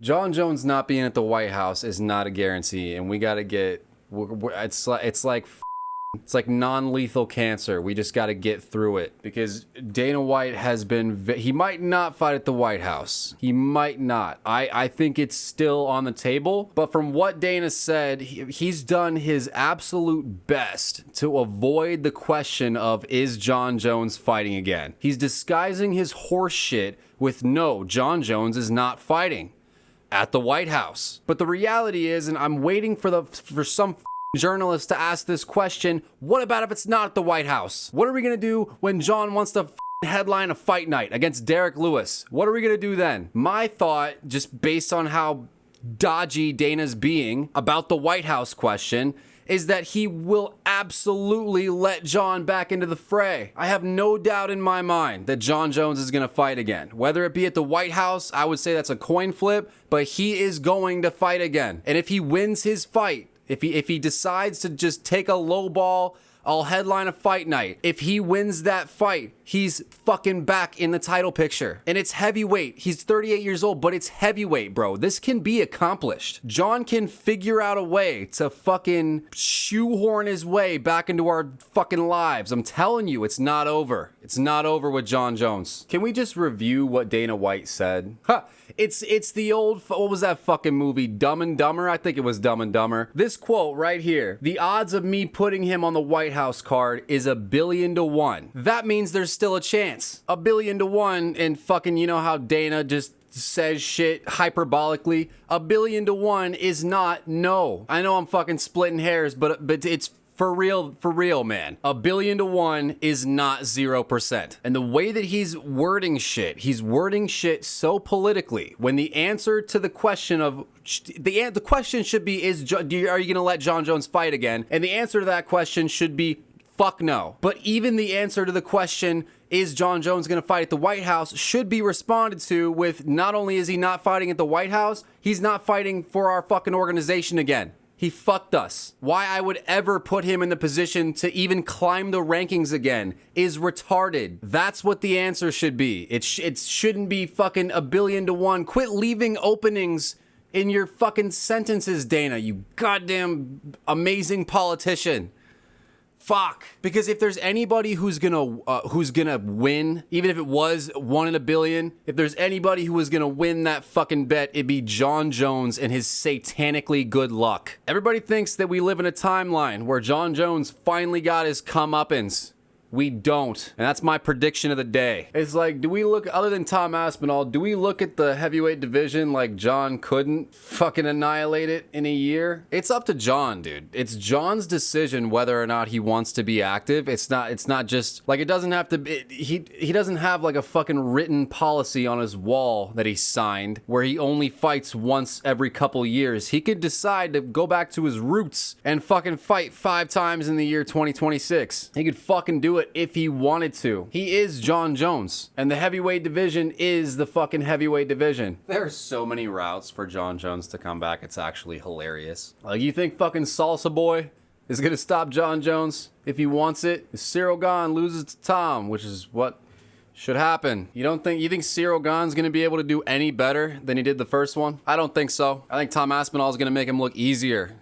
John Jones not being at the White House is not a guarantee, and we gotta get. It's like non-lethal cancer. We just got to get through it because Dana White has been. He might not fight at the White House. He might not. I think it's still on the table. But from what Dana said, he's done his absolute best to avoid the question of is John Jones fighting again. He's disguising his horse shit with no, John Jones is not fighting at the White House. But the reality is, and I'm waiting for some journalists to ask this question, what about if it's not at the White House? What are we gonna do when John wants to headline a fight night against Derek Lewis? What are we gonna do then? My thought, just based on how dodgy Dana's being about the White House question, is that he will absolutely let John back into the fray. I have no doubt in my mind that John Jones is gonna fight again. Whether it be at the White House, I would say that's a coin flip, but he is going to fight again. And if he wins his fight, if he decides to just take a low ball, I'll headline a fight night. If he wins that fight, he's fucking back in the title picture. And it's heavyweight. He's 38 years old, but it's heavyweight, bro. This can be accomplished. John can figure out a way to fucking shoehorn his way back into our fucking lives. I'm telling you, it's not over. It's not over with John Jones. Can we just review what Dana White said? Ha! It's the old, what was that fucking movie? Dumb and Dumber? I think it was Dumb and Dumber. This quote right here. The odds of me putting him on the White House card is 1,000,000,000 to 1. That means there's still a chance. 1,000,000,000 to 1, and fucking, you know how Dana just says shit hyperbolically? 1,000,000,000 to 1 is not no. I know I'm fucking splitting hairs, but it's for real, man. 1,000,000,000 to 1 is not 0%. And the way that he's wording shit so politically. When the answer to the question of the question should be are you going to let John Jones fight again? And the answer to that question should be fuck no. But even the answer to the question, is John Jones going to fight at the White House, should be responded to with not only is he not fighting at the White House, he's not fighting for our fucking organization again. He fucked us. Why I would ever put him in the position to even climb the rankings again is retarded. That's what the answer should be. It shouldn't be fucking 1,000,000,000 to 1. Quit leaving openings in your fucking sentences, Dana, you goddamn amazing politician. Fuck. Because if there's anybody who's gonna win, even if it was 1 in 1,000,000,000, if there's anybody who was gonna win that fucking bet, it'd be John Jones and his satanically good luck. Everybody thinks that we live in a timeline where John Jones finally got his comeuppance. We don't. And that's my prediction of the day. It's like, do we look, other than Tom Aspinall, do we look at the heavyweight division like John couldn't fucking annihilate it in a year? It's up to John, dude. It's John's decision whether or not he wants to be active. It's not just, like, it doesn't have to, he doesn't have like a fucking written policy on his wall that he signed where he only fights once every couple years. He could decide to go back to his roots and fucking fight 5 times in the year 2026. He could fucking do it if he wanted to. He is John Jones, and the heavyweight division is the fucking heavyweight division. There are so many routes for John Jones to come back, it's actually hilarious. Like, you think fucking Salsa Boy is gonna stop John Jones if he wants it? If Cyril Gane loses to Tom, which is what should happen. You think Cyril Gane's gonna be able to do any better than he did the first one? I don't think so. I think Tom Aspinall is gonna make him look easier